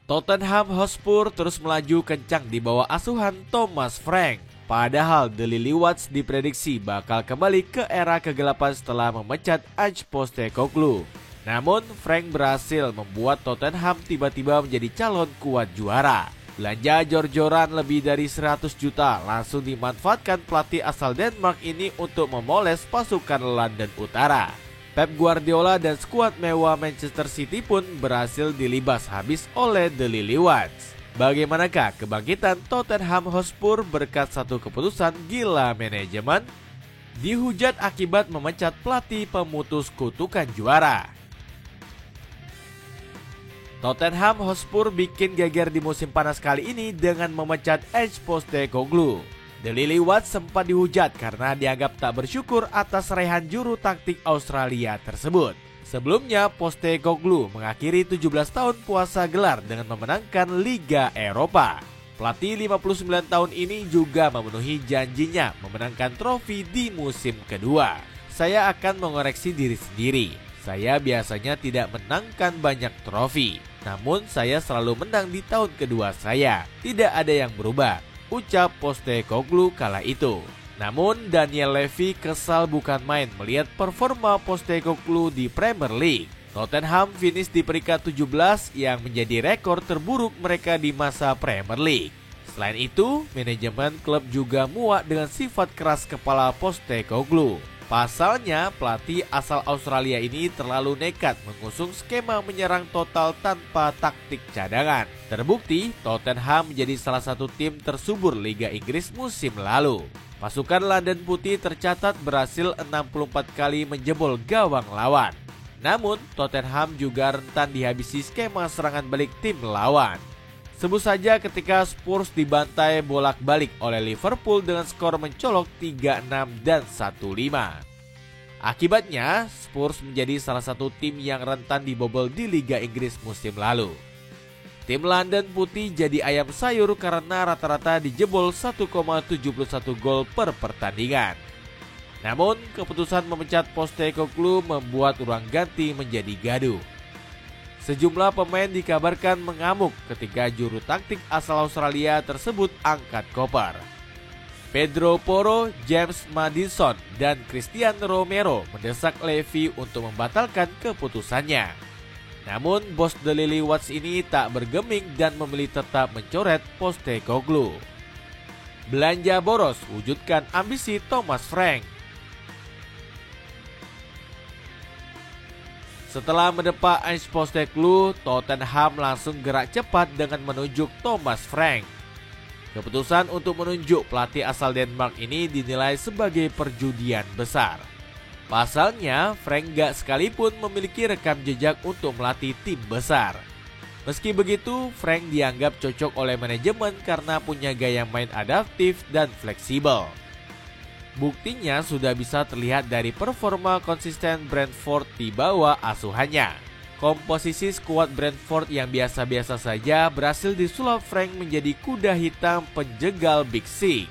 Tottenham Hotspur terus melaju kencang di bawah asuhan Thomas Frank. Padahal The Lilywats diprediksi bakal kembali ke era kegelapan setelah memecat Ange Postecoglou. Namun Frank berhasil membuat Tottenham tiba-tiba menjadi calon kuat juara. Belanja jor-joran lebih dari 100 juta langsung dimanfaatkan pelatih asal Denmark ini untuk memoles pasukan London Utara. Pep Guardiola dan skuad mewah Manchester City pun berhasil dilibas habis oleh The Lilywats. Bagaimanakah kebangkitan Tottenham Hotspur berkat satu keputusan gila manajemen? Dihujat akibat memecat pelatih pemutus kutukan juara. Tottenham Hotspur bikin geger di musim panas kali ini dengan memecat Ange Postecoglou. The Lilywats sempat dihujat karena dianggap tak bersyukur atas raihan juru taktik Australia tersebut. Sebelumnya Postecoglou mengakhiri 17 tahun puasa gelar dengan memenangkan Liga Eropa. Pelatih 59 tahun ini juga memenuhi janjinya memenangkan trofi di musim kedua. Saya akan mengoreksi diri sendiri. Saya biasanya tidak menangkan banyak trofi, namun saya selalu menang di tahun kedua saya. Tidak ada yang berubah, ucap Postecoglou kala itu. Namun Daniel Levy kesal bukan main melihat performa Postecoglou di Premier League. Tottenham finish di peringkat 17 yang menjadi rekor terburuk mereka di masa Premier League. Selain itu, manajemen klub juga muak dengan sifat keras kepala Postecoglou. Pasalnya, pelatih asal Australia ini terlalu nekat mengusung skema menyerang total tanpa taktik cadangan. Terbukti, Tottenham menjadi salah satu tim tersubur Liga Inggris musim lalu. Pasukan London Putih tercatat berhasil 64 kali menjebol gawang lawan. Namun, Tottenham juga rentan dihabisi skema serangan balik tim lawan. Sebut saja ketika Spurs dibantai bolak-balik oleh Liverpool dengan skor mencolok 3-6 dan 1-5. Akibatnya, Spurs menjadi salah satu tim yang rentan dibobol di Liga Inggris musim lalu. Tim London Putih jadi ayam sayur karena rata-rata dijebol 1,71 gol per pertandingan. Namun, keputusan memecat Postecoglou membuat ruang ganti menjadi gaduh. Sejumlah pemain dikabarkan mengamuk ketika juru taktik asal Australia tersebut angkat koper. Pedro Porro, James Maddison, dan Christian Romero mendesak Levy untuk membatalkan keputusannya. Namun bos The Lilywats ini tak bergeming dan memilih tetap mencoret Postecoglou. Belanja boros wujudkan ambisi Thomas Frank. Setelah mendepak Ange Postecoglou, Tottenham langsung gerak cepat dengan menunjuk Thomas Frank. Keputusan untuk menunjuk pelatih asal Denmark ini dinilai sebagai perjudian besar. Pasalnya, Frank gak sekalipun memiliki rekam jejak untuk melatih tim besar. Meski begitu, Frank dianggap cocok oleh manajemen karena punya gaya main adaptif dan fleksibel. Buktinya sudah bisa terlihat dari performa konsisten Brentford di bawah asuhannya. Komposisi skuad Brentford yang biasa-biasa saja berhasil disulap Frank menjadi kuda hitam penjegal Big Six.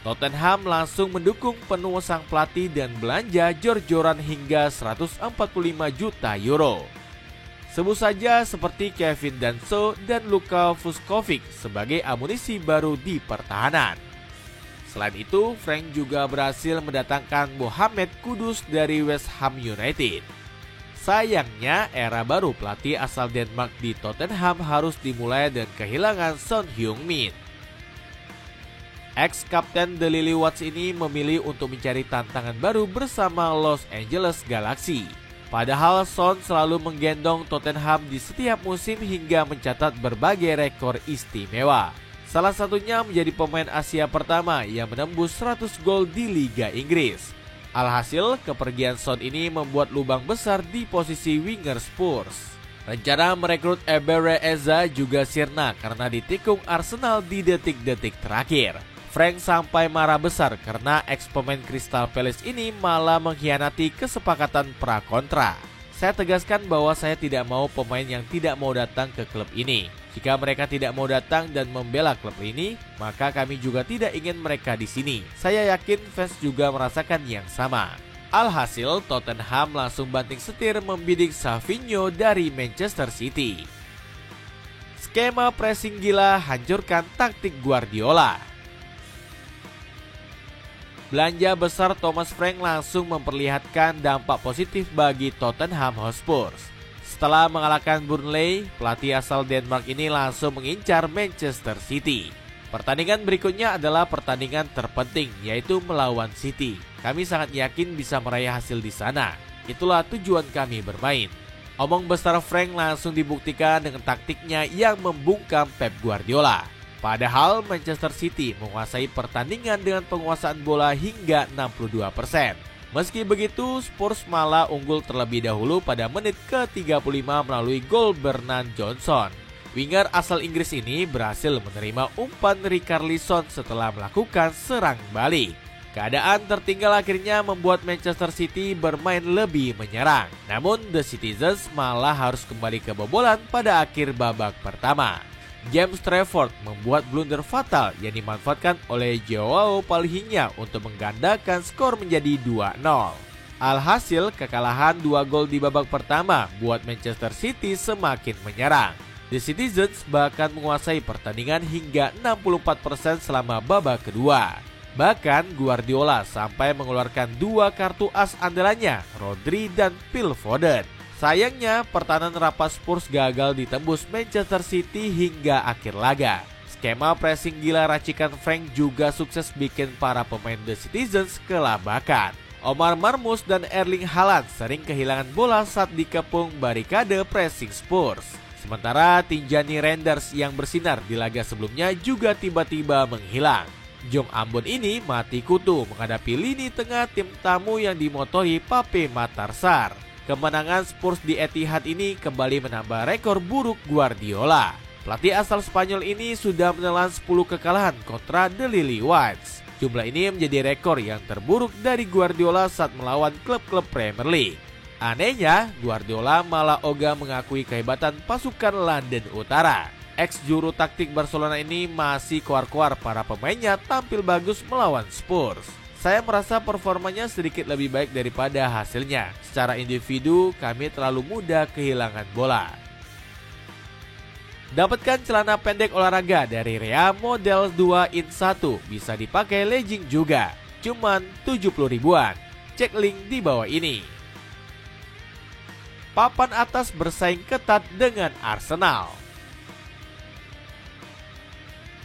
Tottenham langsung mendukung penuh sang pelatih dan belanja jor-joran hingga 145 juta euro. Sebut saja seperti Kevin Danso dan Luka Vuskovic sebagai amunisi baru di pertahanan. Selain itu, Frank juga berhasil mendatangkan Mohamed Kudus dari West Ham United. Sayangnya, era baru pelatih asal Denmark di Tottenham harus dimulai dengan kehilangan Son Heung-min. Ex-kapten The Lilywats ini memilih untuk mencari tantangan baru bersama Los Angeles Galaxy. Padahal Son selalu menggendong Tottenham di setiap musim hingga mencatat berbagai rekor istimewa. Salah satunya menjadi pemain Asia pertama yang menembus 100 gol di Liga Inggris. Alhasil, kepergian Son ini membuat lubang besar di posisi winger Spurs. Rencana merekrut Ebere Eza juga sirna karena ditikung Arsenal di detik-detik terakhir. Frank sampai marah besar karena ex-pemain Crystal Palace ini malah mengkhianati kesepakatan pra-kontra. Saya tegaskan bahwa saya tidak mau pemain yang tidak mau datang ke klub ini. Jika mereka tidak mau datang dan membela klub ini, maka kami juga tidak ingin mereka di sini. Saya yakin fans juga merasakan yang sama. Alhasil, Tottenham langsung banting setir membidik Savinho dari Manchester City. Skema pressing gila hancurkan taktik Guardiola. Belanja besar Thomas Frank langsung memperlihatkan dampak positif bagi Tottenham Hotspur. Setelah mengalahkan Burnley, pelatih asal Denmark ini langsung mengincar Manchester City. Pertandingan berikutnya adalah pertandingan terpenting, yaitu melawan City. Kami sangat yakin bisa meraih hasil di sana. Itulah tujuan kami bermain. Omong besar Frank langsung dibuktikan dengan taktiknya yang membungkam Pep Guardiola. Padahal Manchester City menguasai pertandingan dengan penguasaan bola hingga 62%. Meski begitu, Spurs malah unggul terlebih dahulu pada menit ke-35 melalui gol Brennan Johnson. Winger asal Inggris ini berhasil menerima umpan Richarlison setelah melakukan serang balik. Keadaan tertinggal akhirnya membuat Manchester City bermain lebih menyerang. Namun The Citizens malah harus kembali kebobolan pada akhir babak pertama. James Trafford membuat blunder fatal yang dimanfaatkan oleh Joao Palhinha untuk menggandakan skor menjadi 2-0. Alhasil kekalahan 2 gol di babak pertama buat Manchester City semakin menyerang. The Citizens bahkan menguasai pertandingan hingga 64% selama babak kedua. Bahkan Guardiola sampai mengeluarkan 2 kartu as andalannya, Rodri dan Phil Foden. Sayangnya, pertahanan rapat Spurs gagal ditembus Manchester City hingga akhir laga. Skema pressing gila racikan Frank juga sukses bikin para pemain The Citizens kelabakan. Omar Marmoush dan Erling Haaland sering kehilangan bola saat dikepung barikade pressing Spurs. Sementara Tijani Reinders yang bersinar di laga sebelumnya juga tiba-tiba menghilang. Jong Ambon ini mati kutu menghadapi lini tengah tim tamu yang dimotori Pape Matar Sarr. Kemenangan Spurs di Etihad ini kembali menambah rekor buruk Guardiola. Pelatih asal Spanyol ini sudah menelan 10 kekalahan kontra The Lily Whites. Jumlah ini menjadi rekor yang terburuk dari Guardiola saat melawan klub-klub Premier League. Anehnya, Guardiola malah ogah mengakui kehebatan pasukan London Utara. Ex-juru taktik Barcelona ini masih koar-koar para pemainnya tampil bagus melawan Spurs. Saya merasa performanya sedikit lebih baik daripada hasilnya. Secara individu, kami terlalu mudah kehilangan bola. Dapatkan celana pendek olahraga dari Rea model 2 in 1. Bisa dipakai legging juga. Cuman 70 ribuan. Cek link di bawah ini. Papan atas bersaing ketat dengan Arsenal.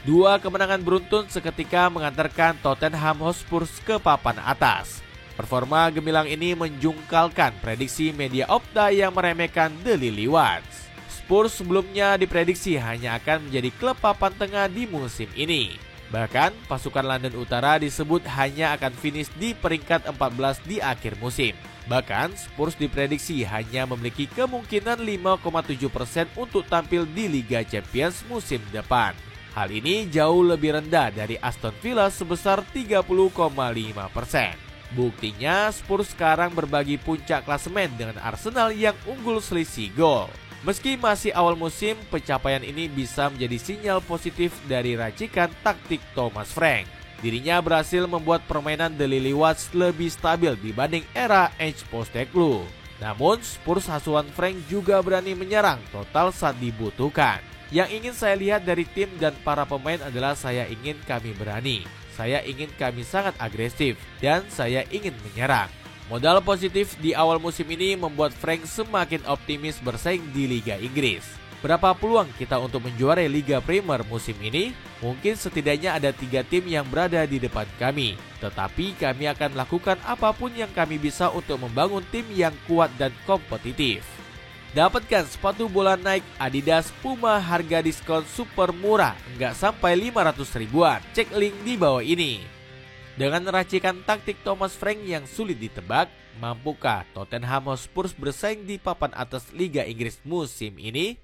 2 kemenangan beruntun seketika mengantarkan Tottenham Hotspur ke papan atas. Performa gemilang ini menjungkalkan prediksi media Opta yang meremehkan The Lily Whites. Spurs sebelumnya diprediksi hanya akan menjadi klub papan tengah di musim ini. Bahkan pasukan London Utara disebut hanya akan finish di peringkat 14 di akhir musim. Bahkan Spurs diprediksi hanya memiliki kemungkinan 5,7% untuk tampil di Liga Champions musim depan. Hal ini jauh lebih rendah dari Aston Villa sebesar 30,5%. Buktinya Spurs sekarang berbagi puncak klasemen dengan Arsenal yang unggul selisih gol. Meski masih awal musim, pencapaian ini bisa menjadi sinyal positif dari racikan taktik Thomas Frank. Dirinya berhasil membuat permainan The Lily Whites lebih stabil dibanding era Ange Postecoglou. Namun Spurs asuhan Frank juga berani menyerang total saat dibutuhkan. Yang ingin saya lihat dari tim dan para pemain adalah saya ingin kami berani. Saya ingin kami sangat agresif dan saya ingin menyerang. Modal positif di awal musim ini membuat Frank semakin optimis bersaing di Liga Inggris. Berapa peluang kita untuk menjuarai Liga Premier musim ini? Mungkin setidaknya ada 3 tim yang berada di depan kami. Tetapi kami akan lakukan apapun yang kami bisa untuk membangun tim yang kuat dan kompetitif. Dapatkan sepatu bola Nike, Adidas, Puma harga diskon super murah, enggak sampai 500 ribuan. Cek link di bawah ini. Dengan racikan taktik Thomas Frank yang sulit ditebak, mampukah Tottenham Hotspur bersaing di papan atas Liga Inggris musim ini?